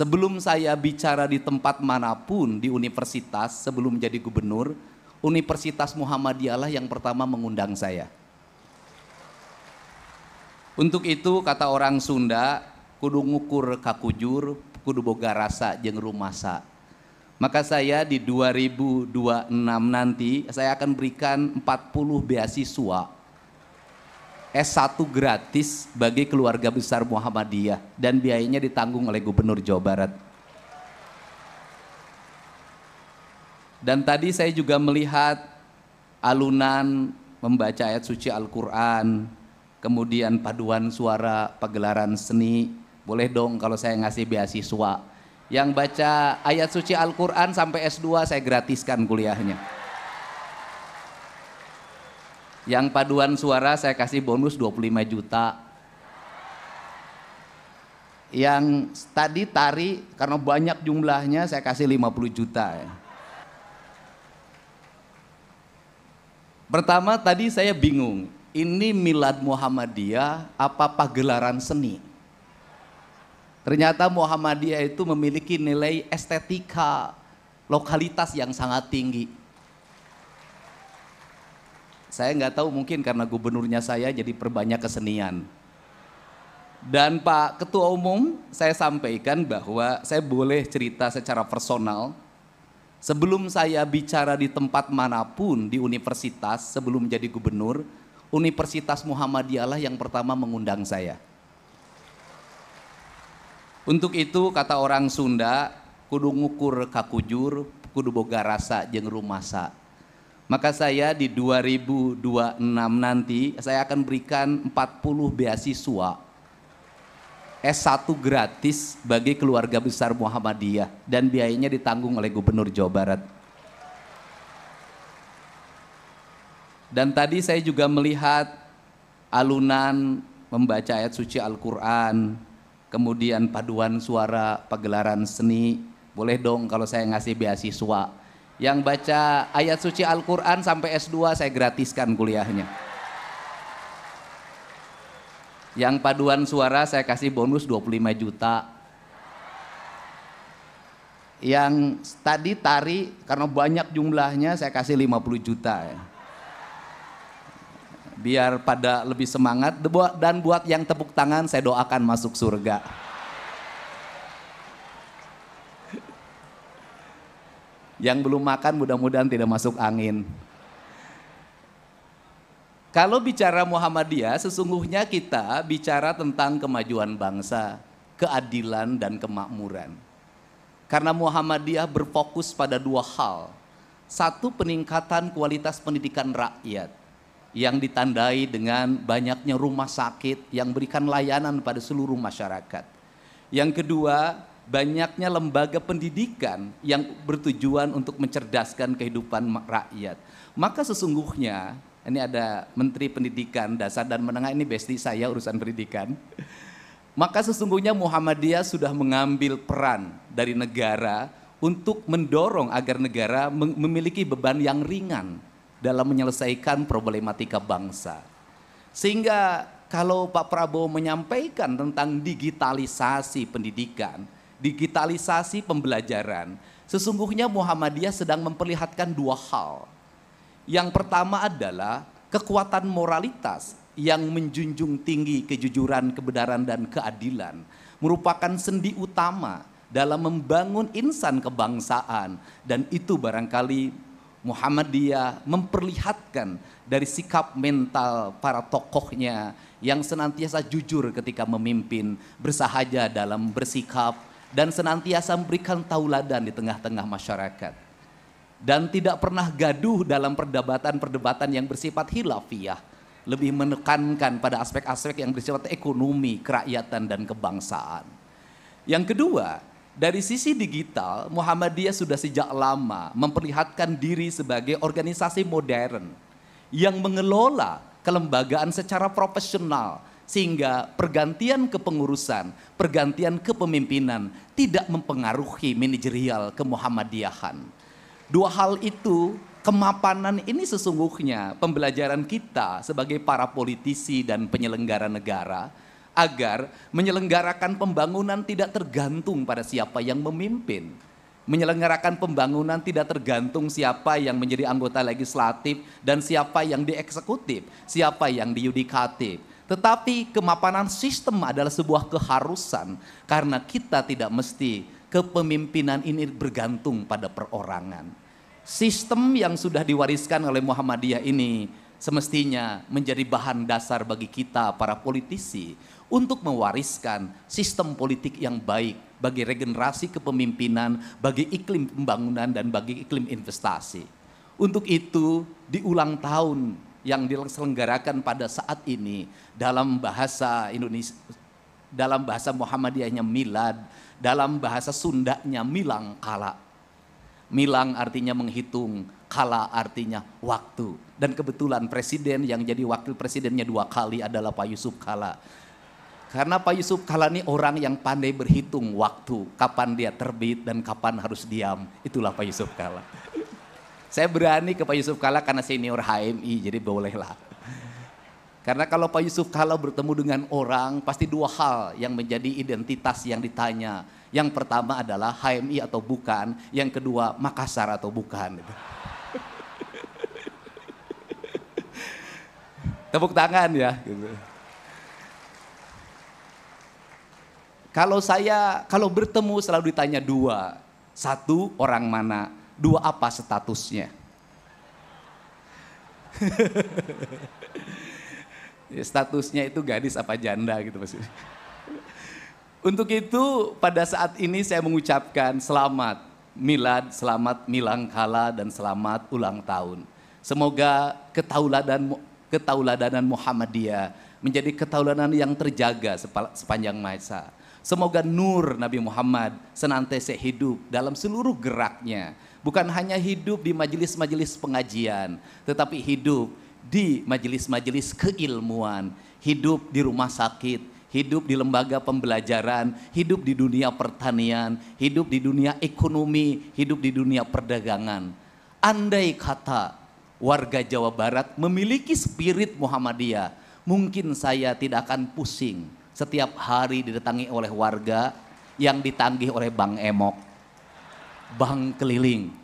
Sebelum saya bicara di tempat manapun di universitas, sebelum jadi gubernur, Universitas Muhammadiyah lah yang pertama mengundang saya. Untuk itu kata orang Sunda, kudu ngukur kakujur, kudu boga rasa jeung rumasa. Maka saya di 2026 nanti saya akan berikan 40 beasiswa S1 gratis bagi keluarga besar Muhammadiyah dan biayanya ditanggung oleh Gubernur Jawa Barat. Dan tadi saya juga melihat alunan membaca ayat suci Al-Quran, kemudian paduan suara, pagelaran seni. Boleh dong kalau saya ngasih beasiswa. Yang baca ayat suci Al-Quran sampai S2 saya gratiskan kuliahnya. Yang paduan suara saya kasih bonus 25 juta. Yang tadi tari karena banyak jumlahnya saya kasih 50 juta ya. Pertama tadi saya bingung, ini Milad Muhammadiyah apa pagelaran seni? Ternyata Muhammadiyah itu memiliki nilai estetika lokalitas yang sangat tinggi. Saya nggak tahu mungkin karena gubernurnya saya jadi perbanyak kesenian. Dan Pak Ketua Umum saya sampaikan bahwa saya boleh cerita secara personal. Sebelum saya bicara di tempat manapun di universitas sebelum jadi gubernur, Universitas Muhammadiyah lah yang pertama mengundang saya. Untuk itu kata orang Sunda, kudu ngukur kakujur, kudu boga rasa jeung rumasa. Maka saya di 2026 nanti saya akan berikan 40 beasiswa S1 gratis bagi keluarga besar Muhammadiyah dan biayanya ditanggung oleh Gubernur Jawa Barat. Dan tadi saya juga melihat alunan membaca ayat suci Al-Quran, kemudian paduan suara, pagelaran seni. Boleh dong kalau saya ngasih beasiswa. Yang baca ayat suci Al-Quran sampai S2 saya gratiskan kuliahnya. Yang paduan suara saya kasih bonus 25 juta. Yang tadi tari karena banyak jumlahnya saya kasih 50 juta ya. Biar pada lebih semangat dan buat yang tepuk tangan saya doakan masuk surga. Yang belum makan mudah-mudahan tidak masuk angin. Kalau bicara Muhammadiyah, sesungguhnya kita bicara tentang kemajuan bangsa, keadilan dan kemakmuran. Karena Muhammadiyah berfokus pada dua hal. Satu, peningkatan kualitas pendidikan rakyat yang ditandai dengan banyaknya rumah sakit yang berikan layanan pada seluruh masyarakat. Yang kedua, banyaknya lembaga pendidikan yang bertujuan untuk mencerdaskan kehidupan rakyat. Maka sesungguhnya, ini ada Menteri Pendidikan Dasar dan Menengah, ini bestie saya urusan pendidikan. Maka sesungguhnya Muhammadiyah sudah mengambil peran dari negara untuk mendorong agar negara memiliki beban yang ringan dalam menyelesaikan problematika bangsa. Sehingga kalau Pak Prabowo menyampaikan tentang digitalisasi pendidikan, digitalisasi pembelajaran, sesungguhnya Muhammadiyah sedang memperlihatkan dua hal. Yang pertama adalah kekuatan moralitas yang menjunjung tinggi kejujuran, kebenaran, dan keadilan merupakan sendi utama dalam membangun insan kebangsaan, dan itu barangkali Muhammadiyah memperlihatkan dari sikap mental para tokohnya yang senantiasa jujur ketika memimpin, bersahaja dalam bersikap, dan senantiasa memberikan tauladan di tengah-tengah masyarakat. Dan tidak pernah gaduh dalam perdebatan-perdebatan yang bersifat khilafiyah, lebih menekankan pada aspek-aspek yang bersifat ekonomi, kerakyatan, dan kebangsaan. Yang kedua, dari sisi digital, Muhammadiyah sudah sejak lama memperlihatkan diri sebagai organisasi modern yang mengelola kelembagaan secara profesional, sehingga pergantian kepengurusan, pergantian kepemimpinan tidak mempengaruhi manajerial kemuhammadiyahan. Dua hal itu, kemapanan ini sesungguhnya pembelajaran kita sebagai para politisi dan penyelenggara negara agar menyelenggarakan pembangunan tidak tergantung pada siapa yang memimpin. Menyelenggarakan pembangunan tidak tergantung siapa yang menjadi anggota legislatif dan siapa yang dieksekutif, siapa yang diyudikatif. Tetapi kemapanan sistem adalah sebuah keharusan karena kita tidak mesti kepemimpinan ini bergantung pada perorangan. Sistem yang sudah diwariskan oleh Muhammadiyah ini semestinya menjadi bahan dasar bagi kita para politisi untuk mewariskan sistem politik yang baik bagi regenerasi kepemimpinan, bagi iklim pembangunan dan bagi iklim investasi. Untuk itu di ulang tahun yang diselenggarakan pada saat ini dalam bahasa Indonesia, dalam bahasa Muhammadiyahnya milad, dalam bahasa Sundanya milang kala. Milang artinya menghitung, kala artinya waktu. Dan kebetulan presiden yang jadi wakil presidennya 2 kali adalah Pak Yusuf Kalla. Karena Pak Yusuf Kalla ini orang yang pandai berhitung waktu, kapan dia terbit dan kapan harus diam. Itulah Pak Yusuf Kalla. Saya berani ke Pak Yusuf Kalla karena senior HMI, jadi bolehlah. Karena kalau Pak Yusuf Kalla bertemu dengan orang, pasti 2 hal yang menjadi identitas yang ditanya. Yang pertama adalah HMI atau bukan, yang kedua Makassar atau bukan. Tepuk tangan ya. Kalau bertemu selalu ditanya 2. 1, orang mana? 2, apa statusnya? Ya, statusnya itu gadis apa janda gitu maksudnya. Untuk itu pada saat ini saya mengucapkan selamat milad, selamat milang kala dan selamat ulang tahun. Semoga ketauladanan Muhammadiyah menjadi ketauladan yang terjaga sepanjang masa. Semoga nur Nabi Muhammad senantiasa hidup dalam seluruh geraknya. Bukan hanya hidup di majelis-majelis pengajian, tetapi hidup di majelis-majelis keilmuan, hidup di rumah sakit, hidup di lembaga pembelajaran, hidup di dunia pertanian, hidup di dunia ekonomi, hidup di dunia perdagangan. Andai kata warga Jawa Barat memiliki spirit Muhammadiyah, mungkin saya tidak akan pusing setiap hari didatangi oleh warga yang ditagih oleh Bang Emok, Bang keliling.